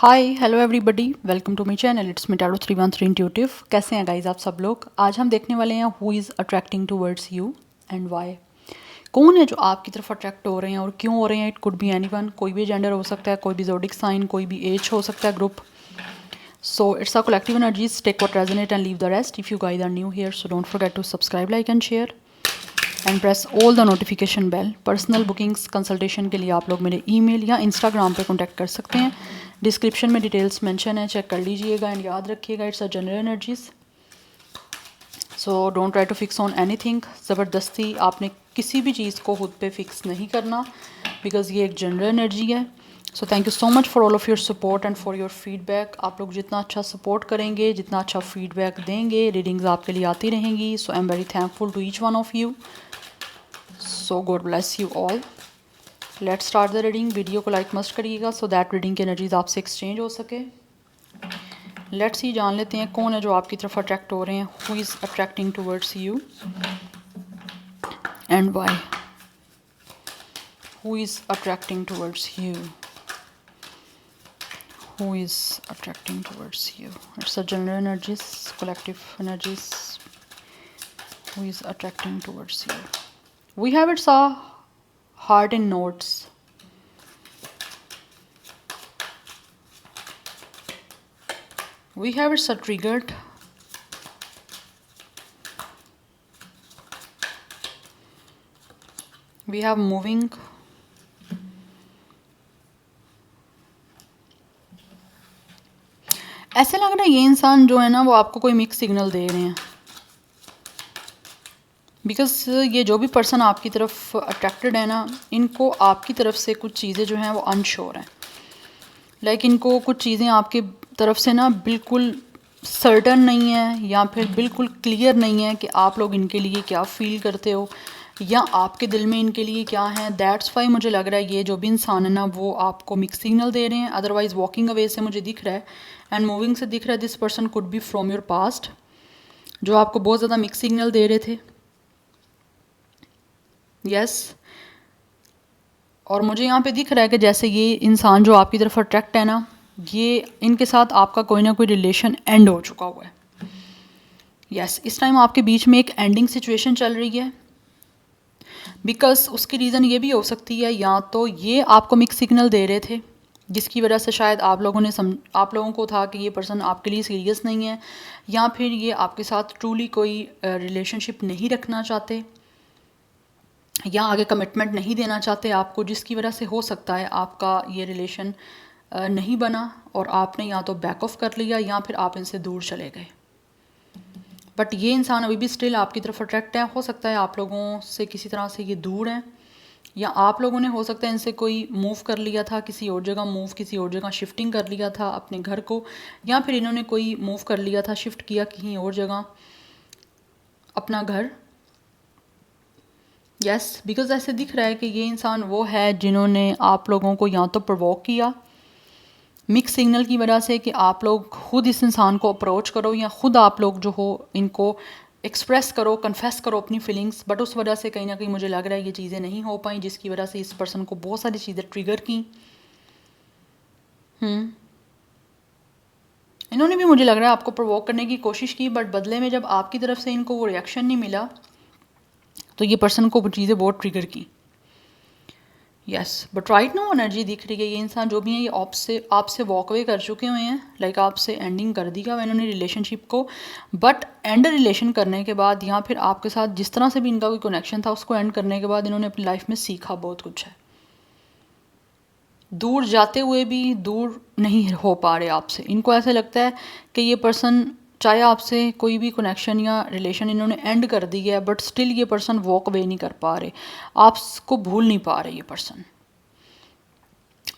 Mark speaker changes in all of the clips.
Speaker 1: Hi hello everybody, welcome to my channel. It's me tarot 313 intuitive. कैसे हैं guys आप सब लोग? आज हम देखने वाले हैं who is attracting towards you and why. कौन है जो आपकी तरफ अट्रैक्ट हो रहे हैं और क्यों हो रहे हैं? इट कुड बी एनीवन, कोई भी जेंडर हो सकता है, कोई भी ज़ोडिक साइन, कोई भी एज हो सकता है, group. So it's a collective energies, take what resonate and leave the rest. If you guys are new here so don't forget to subscribe, like and share and press all the notification bell. Personal bookings consultation के लिए आप लोग मेरे email या Instagram पे contact कर सकते हैं। डिस्क्रिप्शन में डिटेल्स मेंशन है, चेक कर लीजिएगा एंड याद रखिएगा it's a general energies, so don't try to fix on anything. ज़बरदस्ती आपने किसी भी चीज़ को खुद पे फिक्स नहीं करना, बिकॉज ये एक जनरल एनर्जी है। So thank you so much for all of your support and for your feedback. आप लोग जितना अच्छा सपोर्ट करेंगे, जितना अच्छा फीडबैक देंगे, रीडिंग्स आपके लिए आती रहेंगी। So I am very thankful to each one of you. So God bless you all. Let's start the reading. Video को लाइक मस्ट करिएगा सो दैट रीडिंग की एनर्जीज आपसे एक्सचेंज हो सके। लेट्स ही जान लेते हैं कौन है जो आपकी तरफ अट्रैक्ट हो रहे हैं। Who is attracting towards you and why. Who is attracting towards you, who is attracting towards you. It's a general energies, collective energies. Who is attracting towards you. We have it's a heart in notes. We have it's a triggered. We have moving. ऐसे लग रहा है ये इंसान जो है ना वो आपको कोई मिक्स सिग्नल दे रहे हैं, बिकॉज ये जो भी पर्सन आपकी तरफ अट्रैक्टेड है ना, इनको आपकी तरफ से कुछ चीज़ें जो हैं वो अनश्योर हैं। लाइक इनको कुछ चीज़ें आपकी तरफ से ना बिल्कुल सर्टन नहीं है या फिर बिल्कुल क्लियर नहीं है कि आप लोग इनके लिए क्या फील करते हो या आपके दिल में इनके लिए क्या है। दैट्स वाई मुझे लग रहा है ये जो भी इंसान है ना वो आपको मिक्स सिग्नल दे रहे हैं। अदरवाइज़ वॉकिंग अवे से मुझे दिख रहा है एंड मूविंग से दिख रहा है this person could B from your past, जो आपको बहुत ज़्यादा मिक्स सिग्नल दे रहे थे। यस और मुझे यहाँ पे दिख रहा है कि जैसे ये इंसान जो आपकी तरफ अट्रैक्ट है ना, ये इनके साथ आपका कोई ना कोई रिलेशन एंड हो चुका हुआ है। यस इस टाइम आपके बीच में एक एंडिंग सिचुएशन चल रही है, बिकॉज उसकी रीज़न ये भी हो सकती है या तो ये आपको मिक्स सिग्नल दे रहे थे जिसकी वजह से शायद आप लोगों को था कि ये पर्सन आपके लिए सीरियस नहीं है, या फिर ये आपके साथ ट्रूली कोई रिलेशनशिप नहीं रखना चाहते या आगे कमिटमेंट नहीं देना चाहते आपको, जिसकी वजह से हो सकता है आपका ये रिलेशन नहीं बना और आपने या तो बैक ऑफ कर लिया या फिर आप इनसे दूर चले गए। बट ये इंसान अभी भी स्टिल आपकी तरफ अट्रैक्ट है। हो सकता है आप लोगों से किसी तरह से ये दूर हैं या आप लोगों ने हो सकता है इनसे कोई मूव कर लिया था, किसी और जगह किसी और जगह शिफ्टिंग कर लिया था अपने घर को, या फिर इन्होंने कोई मूव कर लिया था, शिफ्ट किया कहीं और जगह अपना घर। यस बिकॉज ऐसे दिख रहा है कि ये इंसान वो है जिन्होंने आप लोगों को या तो प्रोवोक किया मिक्स सिग्नल की वजह से कि आप लोग खुद इस इंसान को अप्रोच करो या खुद आप लोग जो हो इनको एक्सप्रेस करो, कन्फेस करो अपनी फीलिंग्स, बट उस वजह से कहीं ना कहीं मुझे लग रहा है ये चीज़ें नहीं हो पाई, जिसकी वजह से इस पर्सन को बहुत सारी चीज़ें ट्रिगर की। इन्होंने भी मुझे लग रहा है आपको प्रोवोक करने की कोशिश की, बट बदले में जब आपकी तरफ से इनको वो रिएक्शन नहीं मिला तो ये पर्सन को वो चीज़ें बहुत ट्रिगर की। Yes but right no energy दिख रही है ये इंसान जो भी है ये आपसे वॉक अवे कर चुके हुए हैं, लाइक आपसे एंडिंग कर दिया हुआ इन्होंने रिलेशनशिप को। बट एंड रिलेशन करने के बाद या फिर आपके साथ जिस तरह से भी इनका कोई कनेक्शन था उसको एंड करने के बाद इन्होंने अपनी लाइफ में सीखा बहुत कुछ है। दूर जाते हुए भी दूर नहीं हो पा रहे आपसे। इनको ऐसे लगता है कि ये पर्सन चाहे आपसे कोई भी कनेक्शन या रिलेशन इन्होंने एंड कर दी है बट स्टिल ये पर्सन वॉक अवे नहीं कर पा रहे, आपको भूल नहीं पा रहे ये पर्सन,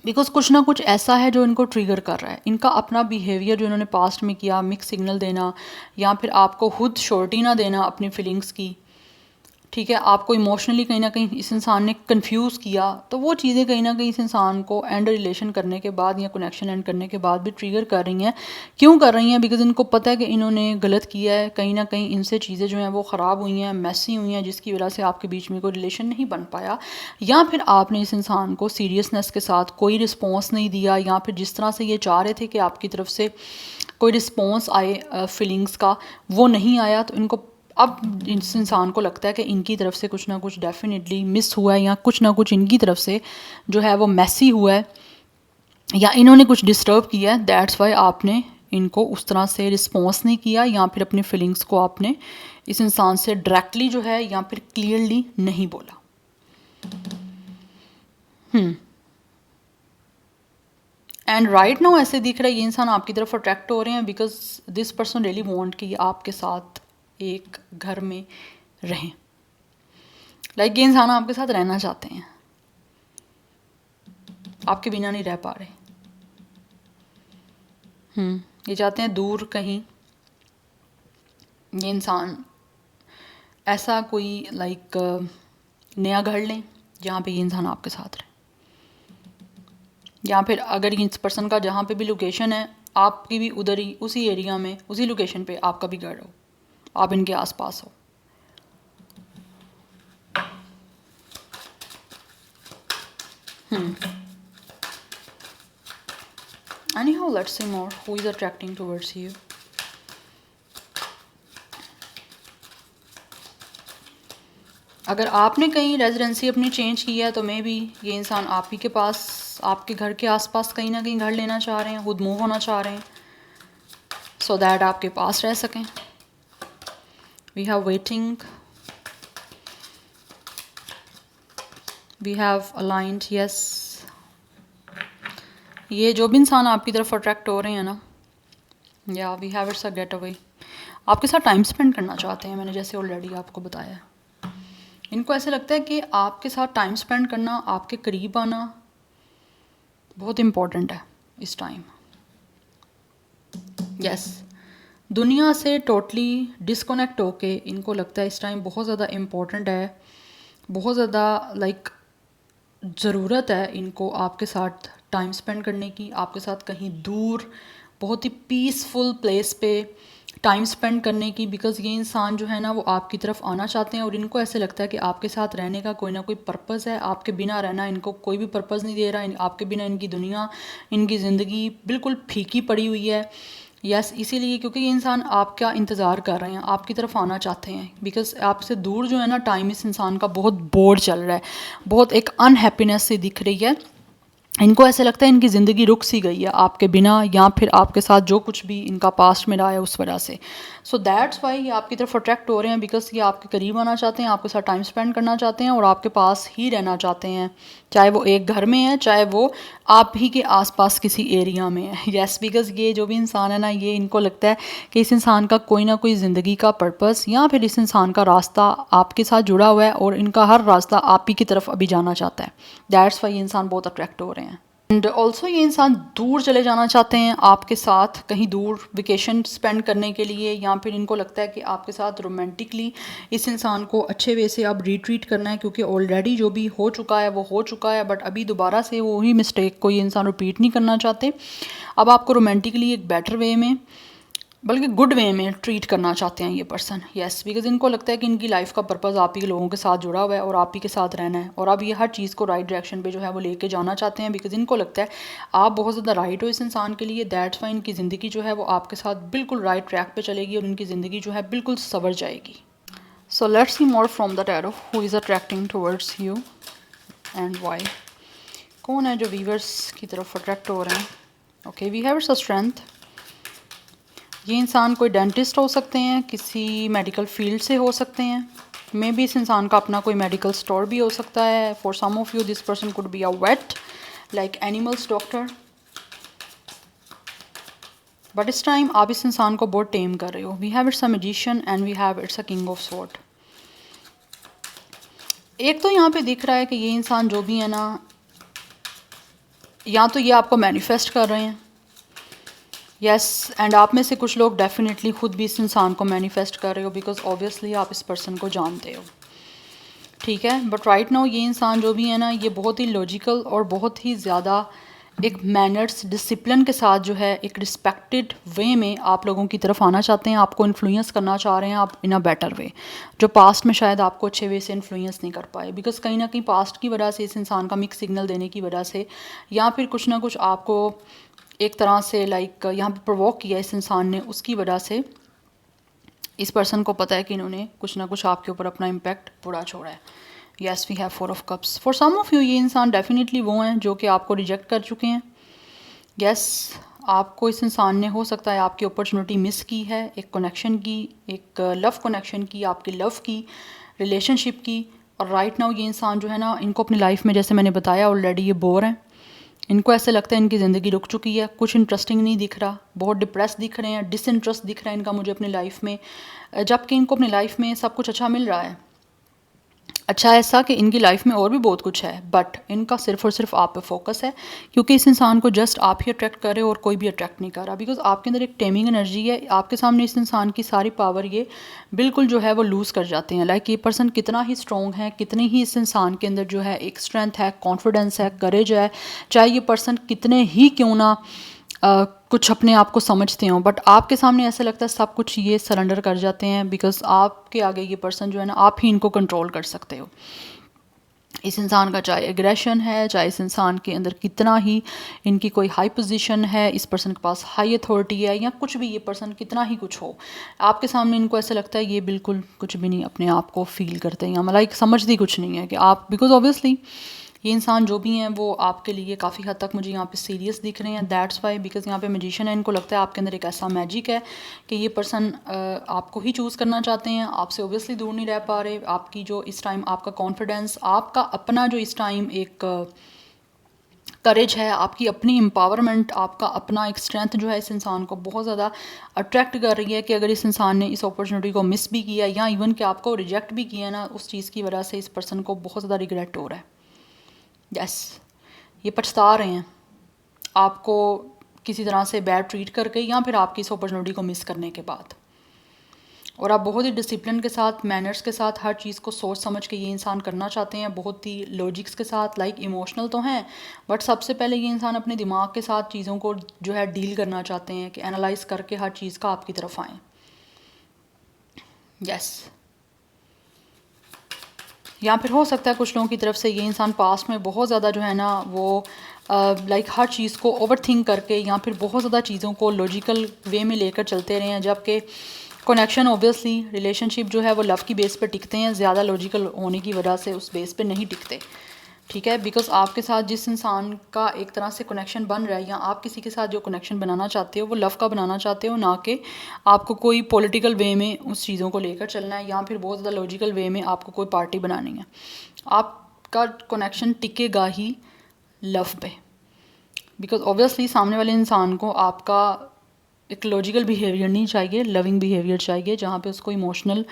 Speaker 1: बिकॉज कुछ ना कुछ ऐसा है जो इनको ट्रिगर कर रहा है। इनका अपना बिहेवियर जो इन्होंने पास्ट में किया, मिक्स सिग्नल देना या फिर आपको खुद श्योरिटी ना देना अपनी फीलिंग्स की, ठीक है, आपको इमोशनली कहीं ना कहीं इस इंसान ने कंफ्यूज किया, तो वो चीज़ें कहीं ना कहीं इस इंसान को एंड रिलेशन करने के बाद या कनेक्शन एंड करने के बाद भी ट्रिगर कर रही हैं। क्यों कर रही हैं? बिकॉज इनको पता है कि इन्होंने गलत किया है, कहीं ना कहीं इनसे चीज़ें जो हैं वो ख़राब हुई हैं, मैसी हुई हैं, जिसकी वजह से आपके बीच में कोई रिलेशन नहीं बन पाया, या फिर आपने इस इंसान को सीरियसनेस के साथ कोई रिस्पॉन्स नहीं दिया, या फिर जिस तरह से ये चाह रहे थे कि आपकी तरफ से कोई रिस्पॉन्स आए फीलिंग्स का, वो नहीं आया। तो इनको अब इस इंसान को लगता है कि इनकी तरफ से कुछ ना कुछ डेफिनेटली मिस हुआ है, या कुछ ना कुछ इनकी तरफ से जो है वो मैसी हुआ है, या इन्होंने कुछ डिस्टर्ब किया है। दैट्स वाई आपने इनको उस तरह से रिस्पॉन्स नहीं किया, या फिर अपनी फीलिंग्स को आपने इस इंसान से डायरेक्टली जो है या फिर क्लियरली नहीं बोला। एंड राइट नाउ ऐसे दिख रहा है ये इंसान आपकी तरफ अट्रैक्ट हो रहे हैं, because this person really want कि आपके साथ एक घर में रहें। लाइक ये इंसान आपके साथ रहना चाहते हैं, आपके बिना नहीं रह पा रहे। ये चाहते हैं दूर कहीं ये इंसान ऐसा कोई लाइक नया घर लें जहाँ पे ये इंसान आपके साथ रहे, या फिर अगर इस पर्सन का जहाँ पे भी लोकेशन है, आपकी भी उधर ही उसी एरिया में उसी लोकेशन पे आपका भी घर हो, आप इनके आसपास हो। Anyhow, let's see more. Who is attracting towards you? अगर आपने कहीं रेजिडेंसी अपनी चेंज की है तो मे बी ये इंसान आप ही के पास, आपके घर के आसपास कहीं ना कहीं घर लेना चाह रहे हैं, खुद मूव होना चाह रहे हैं, सो दैट आपके पास रह सकें। We have waiting, we have aligned, yes. ये जो भी इंसान आपकी तरफ अट्रैक्ट हो रहे हैं ना, yeah we have it's a get away, आपके साथ टाइम स्पेंड करना चाहते हैं। मैंने जैसे ऑलरेडी आपको बताया, इनको ऐसे लगता है कि आपके साथ टाइम स्पेंड करना, आपके करीब आना बहुत इम्पोर्टेंट है इस टाइम। यस, दुनिया से टोटली डिस्कनेक्ट होके इनको लगता है इस टाइम बहुत ज़्यादा इम्पोर्टेंट है, बहुत ज़्यादा लाइक ज़रूरत है इनको आपके साथ टाइम स्पेंड करने की, आपके साथ कहीं दूर बहुत ही पीसफुल प्लेस पे टाइम स्पेंड करने की। बिकॉज़ ये इंसान जो है ना वो आपकी तरफ आना चाहते हैं, और इनको ऐसे लगता है कि आपके साथ रहने का कोई ना कोई पर्पज़ है, आपके बिना रहना इनको कोई भी पर्पज़ नहीं दे रहा, आपके बिना इनकी दुनिया, इनकी ज़िंदगी बिल्कुल फीकी पड़ी हुई है। यस, इसीलिए क्योंकि ये इंसान आपका इंतज़ार कर रहे हैं, आपकी तरफ आना चाहते हैं, बिकॉज़ आपसे दूर जो है ना टाइम इस इंसान का बहुत बोर चल रहा है, बहुत एक अनहैप्पीनेस सी दिख रही है। इनको ऐसे लगता है इनकी ज़िंदगी रुक सी गई है आपके बिना, या फिर आपके साथ जो कुछ भी इनका पास्ट में रहा है उस वजह से। सो दैट्स वाई ये आपकी तरफ अट्रैक्ट हो रहे हैं, बिकॉज ये आपके करीब आना चाहते हैं, आपके साथ टाइम स्पेंड करना चाहते हैं, और आपके पास ही रहना चाहते हैं, चाहे वो एक घर में है, चाहे वो आप ही के आसपास किसी एरिया में है। येस, बिकॉज ये जो भी इंसान है ना, ये इनको लगता है कि इस इंसान का कोई ना कोई ज़िंदगी का पर्पस, या फिर इस इंसान का रास्ता आपके साथ जुड़ा हुआ है, और इनका हर रास्ता आप ही की तरफ अभी जाना चाहता है। दैट्स वाई ये इंसान बहुत अट्रैक्ट हो रहे हैं। एंड ऑल्सो ये इंसान दूर चले जाना चाहते हैं आपके साथ, कहीं दूर वेकेशन स्पेंड करने के लिए, या फिर इनको लगता है कि आपके साथ रोमांटिकली इस इंसान को अच्छे वे से अब रिट्रीट करना है, क्योंकि ऑलरेडी जो भी हो चुका है वो हो चुका है, बट अभी दोबारा से वही मिस्टेक को ये इंसान रिपीट नहीं करना चाहते। अब आपको रोमांटिकली एक बेटर वे में, बल्कि गुड वे में ट्रीट करना चाहते हैं ये पर्सन। येस, बिकॉज इनको लगता है कि इनकी लाइफ का पर्पज़ आप ही के लोगों के साथ जुड़ा हुआ है, और आप ही के साथ रहना है, और अब ये हर चीज़ को राइट डायरेक्शन पे जो है वो लेके जाना चाहते हैं, बिकॉज इनको लगता है आप बहुत ज़्यादा राइट हो इस इंसान के लिए। दैट्स वाई इनकी ज़िंदगी जो है वो आपके साथ बिल्कुल राइट ट्रैक पे चलेगी, और इनकी ज़िंदगी जो है बिल्कुल संवर जाएगी। So let's see more from the tarot, who is attracting towards you and why. कौन है जो वीवर्स की तरफ अट्रैक्ट हो रहे हैं? Okay, we have it's a strength. ये इंसान कोई डेंटिस्ट हो सकते हैं, किसी मेडिकल फील्ड से हो सकते हैं, मे बी इस इंसान का अपना कोई मेडिकल स्टोर भी हो सकता है। For some of you this person could be a vet, like animals doctor, but इस टाइम आप इस इंसान को बहुत टेम कर रहे हो। We have it's a magician and we have it's a king of sword. एक तो यहाँ पे दिख रहा है कि ये इंसान जो भी है ना, या तो ये आपको मैनिफेस्ट कर रहे हैं, यस, एंड आप में से कुछ लोग डेफिनेटली खुद भी इस इंसान को मैनिफेस्ट कर रहे हो, बिकॉज ऑब्वियसली आप इस पर्सन को जानते हो। ठीक है। बट राइट नाउ ये इंसान जो भी है ना, ये बहुत ही लॉजिकल और बहुत ही ज़्यादा एक मैनर्स डिसिप्लिन के साथ जो है एक रिस्पेक्टेड वे में आप लोगों की तरफ आना चाहते हैं, आपको इन्फ्लुएंस करना चाह रहे हैं आप इन अ बेटर वे, जो पास्ट में शायद आपको अच्छे वे से इन्फ्लुएंस नहीं कर पाए, बिकॉज कहीं ना कहीं पास्ट की वजह से, इस इंसान का मिक्स सिग्नल देने की वजह से, या फिर कुछ ना कुछ आपको एक तरह से लाइक यहाँ पर प्रोवोक किया इस इंसान ने, उसकी वजह से इस पर्सन को पता है कि इन्होंने कुछ ना कुछ आपके ऊपर अपना इम्पैक्ट बुरा छोड़ा है। Yes we have 4 of cups. फॉर सम ऑफ यू ये इंसान डेफिनेटली वो हैं जो कि आपको रिजेक्ट कर चुके हैं। येस आपको इस इंसान ने हो सकता है आपकी अपॉर्चुनिटी मिस की है, एक कनेक्शन की, एक लव कनेक्शन की, आपकी लव की, रिलेशनशिप की। और राइट नाउ ये इंसान जो है ना, इनको अपनी लाइफ में जैसे मैंने बताया ऑलरेडी ये बोर हैं, इनको ऐसे लगता है इनकी ज़िंदगी रुक चुकी है, कुछ इंटरेस्टिंग नहीं दिख रहा, बहुत डिप्रेस दिख रहे हैं, डिसइंटरेस्ट दिख रहा है इनका मुझे अपनी लाइफ में, जबकि इनको अपनी लाइफ में सब कुछ अच्छा मिल रहा है। अच्छा ऐसा कि इनकी लाइफ में और भी बहुत कुछ है, बट इनका सिर्फ और सिर्फ आप पे फोकस है, क्योंकि इस इंसान को जस्ट आप ही अट्रैक्ट कर रहे हो और कोई भी अट्रैक्ट नहीं कर रहा, बिकॉज आपके अंदर एक टेमिंग एनर्जी है। आपके सामने इस इंसान की सारी पावर ये बिल्कुल जो है वो लूज़ कर जाते हैं। लाइक ये पर्सन कितना ही स्ट्रॉन्ग है, कितनी ही इस इंसान के अंदर जो है एक स्ट्रेंथ है, कॉन्फिडेंस है, करेज है, चाहे ये पर्सन कितने ही क्यों ना कुछ अपने आप को समझते हो, बट आपके सामने ऐसा लगता है सब कुछ ये सरेंडर कर जाते हैं, बिकॉज आपके आगे ये पर्सन जो है ना, आप ही इनको कंट्रोल कर सकते हो। इस इंसान का चाहे एग्रेशन है, चाहे इस इंसान के अंदर कितना ही इनकी कोई हाई पोजीशन है, इस पर्सन के पास हाई अथॉरिटी है, या कुछ भी ये पर्सन कितना ही कुछ हो, आपके सामने इनको ऐसा लगता है ये बिल्कुल कुछ भी नहीं अपने आप को फील करते हैं, या मतलब समझती कुछ नहीं है कि आप, बिकॉज ऑब्वियसली ये इंसान जो भी हैं वो आपके लिए काफ़ी हद तक मुझे यहाँ पे सीरियस दिख रहे हैं। दैट्स वाई, बिकॉज यहाँ पे मैजिशियन है, इनको लगता है आपके अंदर एक ऐसा मैजिक है कि ये पर्सन आपको ही चूज़ करना चाहते हैं, आपसे ओबियसली दूर नहीं रह पा रहे। आपकी जो इस टाइम आपका कॉन्फिडेंस, आपका अपना जो इस टाइम एक करेज है, आपकी अपनी एम्पावरमेंट, आपका अपना एक स्ट्रेंथ जो है इस इंसान को बहुत ज़्यादा अट्रैक्ट कर रही है कि अगर इस इंसान ने इस अपॉर्चुनिटी को मिस भी किया या इवन कि आपको रिजेक्ट भी किया ना, उस चीज़ की वजह से इस पर्सन को बहुत ज़्यादा रिग्रेट हो रहा है। यस ये पछता रहे हैं आपको किसी तरह से बैड ट्रीट करके, या फिर आपकी इस अपॉर्चुनिटी को मिस करने के बाद। और आप बहुत ही डिसिप्लिन के साथ, मैनर्स के साथ हर चीज़ को सोच समझ के ये इंसान करना चाहते हैं, बहुत ही लॉजिक्स के साथ। लाइक इमोशनल तो हैं, बट सबसे पहले ये इंसान अपने दिमाग के साथ चीज़ों को जो है डील करना चाहते हैं, कि एनालाइज करके हर चीज़ का आपकी तरफ आएँ। यस या फिर हो सकता है कुछ लोगों की तरफ से ये इंसान पास्ट में बहुत ज़्यादा जो है ना वो लाइक हर चीज़ को ओवर थिंक करके, या फिर बहुत ज़्यादा चीज़ों को लॉजिकल वे में लेकर चलते रहे हैं, जबकि कनेक्शन ऑब्वियसली रिलेशनशिप जो है वो लव की बेस पर टिकते हैं, ज़्यादा लॉजिकल होने की वजह से उस बेस पे नहीं टिकते। ठीक है, बिकॉज आपके साथ जिस इंसान का एक तरह से कनेक्शन बन रहा है, या आप किसी के साथ जो कनेक्शन बनाना चाहते हो वो लव का बनाना चाहते हो, ना कि आपको कोई पॉलिटिकल वे में उस चीज़ों को लेकर चलना है, या फिर बहुत ज़्यादा लॉजिकल वे में आपको कोई पार्टी बनानी है। आपका कनेक्शन टिकेगा ही लव पे, बिकॉज ऑब्वियसली सामने वाले इंसान को आपका एक लॉजिकल बिहेवियर नहीं चाहिए, लविंग बिहेवियर चाहिए, जहाँ पे उसको इमोशनल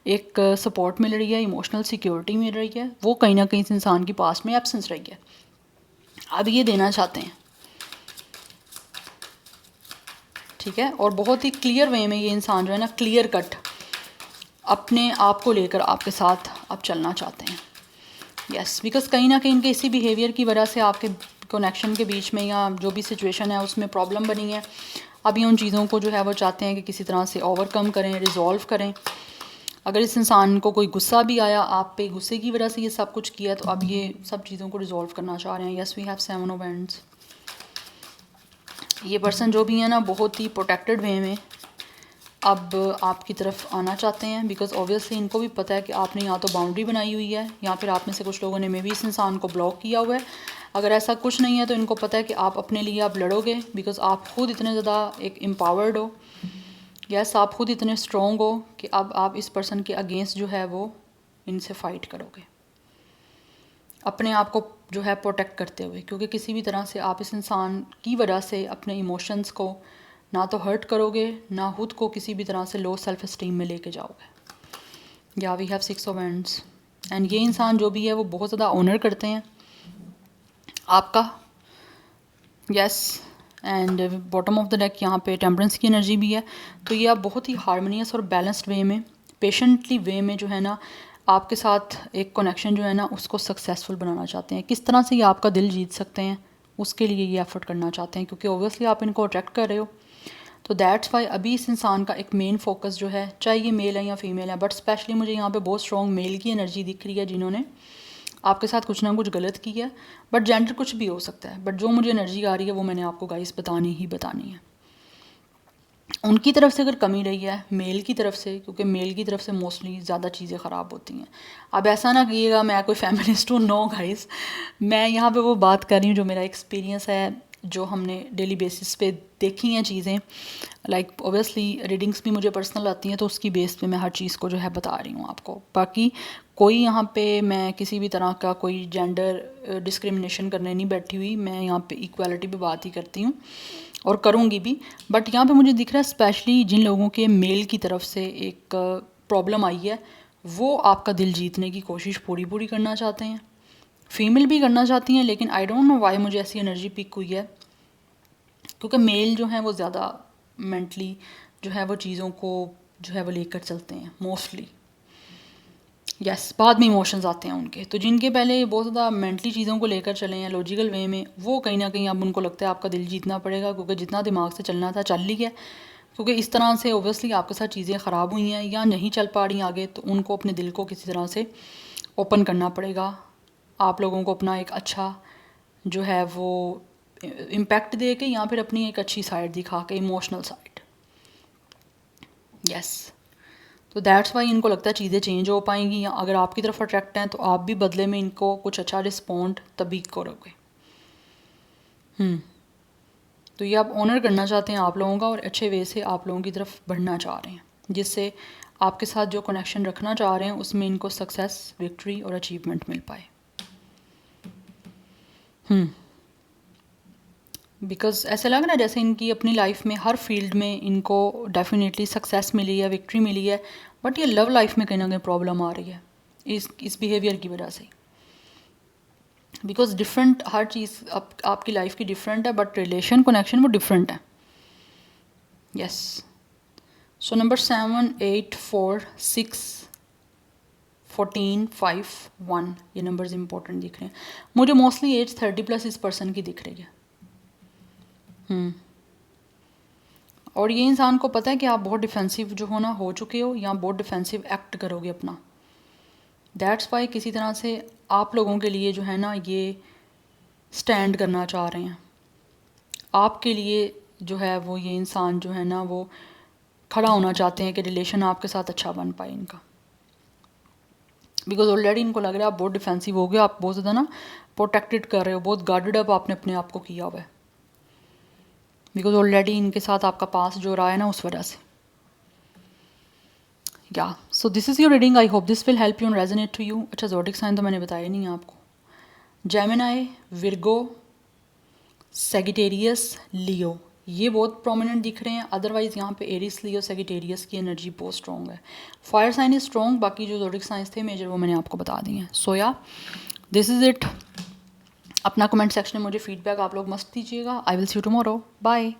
Speaker 1: एक सपोर्ट मिल रही है, इमोशनल सिक्योरिटी मिल रही है, वो कहीं ना कहीं इस इंसान की पास्ट में एब्सेंस रही है, अब ये देना चाहते हैं। ठीक है, और बहुत ही क्लियर वे में ये इंसान जो है ना, क्लियर कट अपने आप को लेकर आपके साथ अब चलना चाहते हैं। यस बिकॉज कहीं ना कहीं इनके इसी बिहेवियर की वजह से आपके कनेक्शन के बीच में या जो भी सिचुएशन है उसमें प्रॉब्लम बनी है। अब ये उन चीज़ों को जो है वो चाहते हैं कि किसी तरह से ओवरकम करें, रिजॉल्व करें। अगर इस इंसान को कोई गुस्सा भी आया आप पे, गुस्से की वजह से ये सब कुछ किया, तो अब ये सब चीज़ों को रिजॉल्व करना चाह रहे हैं। Yes we have 7 of wands. ये पर्सन जो भी है ना, बहुत ही प्रोटेक्टेड वे में अब आपकी तरफ आना चाहते हैं, बिकॉज ऑब्वियसली इनको भी पता है कि आपने या तो बाउंड्री बनाई हुई है, या फिर आप में से कुछ लोगों ने मे भी इस इंसान को ब्लॉक किया हुआ है। अगर ऐसा कुछ नहीं है तो इनको पता है कि आप अपने लिए आप लड़ोगे, बिकॉज आप खुद इतने ज़्यादा एक एम्पावर्ड हो। यस आप खुद इतने स्ट्रॉन्ग हो कि अब आप इस पर्सन के अगेंस्ट जो है वो इनसे फ़ाइट करोगे, अपने आप को जो है प्रोटेक्ट करते हुए, क्योंकि किसी भी तरह से आप इस इंसान की वजह से अपने इमोशंस को ना तो हर्ट करोगे, ना खुद को किसी भी तरह से लो सेल्फ इस्टीम में लेके जाओगे। Yeah we have 6 of wands. And ये इंसान जो भी है वो बहुत ज़्यादा ऑनर करते हैं आपका। Yes and bottom of the deck यहाँ पे टेम्परेंस की एनर्जी भी है, तो ये आप बहुत ही हार्मोनियस और बैलेंस्ड वे में, पेशेंटली वे में जो है ना आपके साथ एक कनेक्शन जो है ना उसको सक्सेसफुल बनाना चाहते हैं। किस तरह से ये आपका दिल जीत सकते हैं उसके लिए ये एफर्ट करना चाहते हैं, क्योंकि ओबियसली आप इनको अट्रैक्ट कर रहे हो। तो दैट्स वाई अभी इस इंसान का एक मेन फोकस जो है, चाहे ये मेल है या फीमेल है, बट स्पेशली मुझे यहाँ पे बहुत स्ट्रॉन्ग मेल की एनर्जी दिख रही है जिन्होंने आपके साथ कुछ ना कुछ गलत किया है। बट जेंडर कुछ भी हो सकता है, बट जो मुझे एनर्जी आ रही है वो मैंने आपको गाइस बतानी ही बतानी है। उनकी तरफ से अगर कमी रही है मेल की तरफ से, क्योंकि मेल की तरफ से मोस्टली ज़्यादा चीज़ें ख़राब होती हैं। अब ऐसा ना कीजिएगा मैं कोई फेमिनिस्ट हूँ, नो गाइस, मैं यहाँ पे वो बात कर रही हूँ जो मेरा एक्सपीरियंस है, जो हमने डेली बेसिस पे देखी हैं चीज़ें। लाइक ओबियसली रीडिंग्स भी मुझे पर्सनल आती हैं, तो उसकी बेस पे मैं हर चीज़ को जो है बता रही हूँ आपको। बाकी कोई यहाँ पे मैं किसी भी तरह का कोई जेंडर डिस्क्रिमिनेशन करने नहीं बैठी हुई, मैं यहाँ पे इक्वालिटी पे बात ही करती हूँ और करूँगी भी। बट यहाँ पे मुझे दिख रहा है स्पेशली जिन लोगों के मेल की तरफ से एक प्रॉब्लम आई है, वो आपका दिल जीतने की कोशिश पूरी करना चाहते हैं। फीमेल भी करना चाहती हैं, लेकिन आई डोंट नो वाई मुझे ऐसी एनर्जी पिक हुई है, क्योंकि मेल जो हैं वो ज़्यादा मेंटली जो है वो चीज़ों को जो है वो लेकर चलते हैं मोस्टली। यस, बाद में इमोशंस आते हैं उनके। तो जिनके पहले बहुत ज़्यादा मेंटली चीज़ों को लेकर चले हैं लॉजिकल वे में, वो कहीं ना कहीं अब उनको लगता है आपका दिल जीतना पड़ेगा, क्योंकि जितना दिमाग से चलना था चल ही गया। क्योंकि इस तरह से ओबियसली आपके साथ चीज़ें ख़राब हुई हैं या नहीं चल पा रही आगे, तो उनको अपने दिल को किसी तरह से ओपन करना पड़ेगा। आप लोगों को अपना एक अच्छा जो है वो इम्पैक्ट दे के, या फिर अपनी एक अच्छी साइड दिखा के, इमोशनल साइड। यस, तो दैट्स वाई इनको लगता है चीज़ें चेंज हो पाएंगी, या अगर आपकी तरफ अट्रैक्ट हैं तो आप भी बदले में इनको कुछ अच्छा रिस्पॉन्ड तभी करोगे। तो ये आप ऑनर करना चाहते हैं आप लोगों का, और अच्छे वे से आप लोगों की तरफ बढ़ना चाह रहे हैं, जिससे आपके साथ जो कनेक्शन रखना चाह रहे हैं उसमें इनको सक्सेस, विक्ट्री और अचीवमेंट मिल पाए। बिकॉज ऐसा लग रहा है जैसे इनकी अपनी लाइफ में हर फील्ड में इनको डेफिनेटली सक्सेस मिली है, विक्ट्री मिली है, बट ये लव लाइफ में कहीं ना कहीं प्रॉब्लम आ रही है इस बिहेवियर की वजह से। बिकॉज डिफरेंट हर चीज़ आपकी लाइफ की डिफरेंट है, बट रिलेशन कनेक्शन वो डिफरेंट है। यस, सो नंबर 7, 8, 4, 6, 14, 5, 1 ये नंबर्स इंपॉर्टेंट दिख रहे हैं मुझे। मोस्टली एज 30+ इस पर्सन की दिख रही है। और ये इंसान को पता है कि आप बहुत डिफेंसिव जो हो ना हो चुके हो, या बहुत डिफेंसिव एक्ट करोगे अपना। दैट्स वाई किसी तरह से आप लोगों के लिए जो है ना ये स्टैंड करना चाह रहे हैं। आपके लिए जो है वो ये इंसान जो है ना वो खड़ा होना चाहते हैं कि रिलेशन आपके साथ अच्छा बन पाए इनका। बिकॉज ऑलरेडी इनको लग रहा है आप बहुत डिफेंसिव हो गए, आप बहुत ज़्यादा ना प्रोटेक्टेड कर रहे हो, बहुत गार्डेड अप आपने अपने आप को किया हुआ है। बिकॉज ऑलरेडी इनके साथ आपका पास जो रहा है ना उस वजह से। Yeah so this is your reading, I hope this will help you and resonate to you. अच्छा, ज़ोडिक साइन तो मैंने बताया नहीं है आपको। जेमिनी, विर्गो, सेजिटेरियस, लियो ये बहुत प्रोमिनेंट दिख रहे हैं। अदरवाइज़ यहाँ पे एरिस, लियो, सेजिटेरियस की एनर्जी बहुत स्ट्रॉन्ग है। फायर साइन इज स्ट्रॉन्ग, बाकी जो ज़ोडिक साइंस थे मेजर वो मैंने आपको बता दी हैं। So yeah this is it. अपना कमेंट सेक्शन में मुझे फीडबैक आप लोग मस्त दीजिएगा। I will see you tomorrow, bye.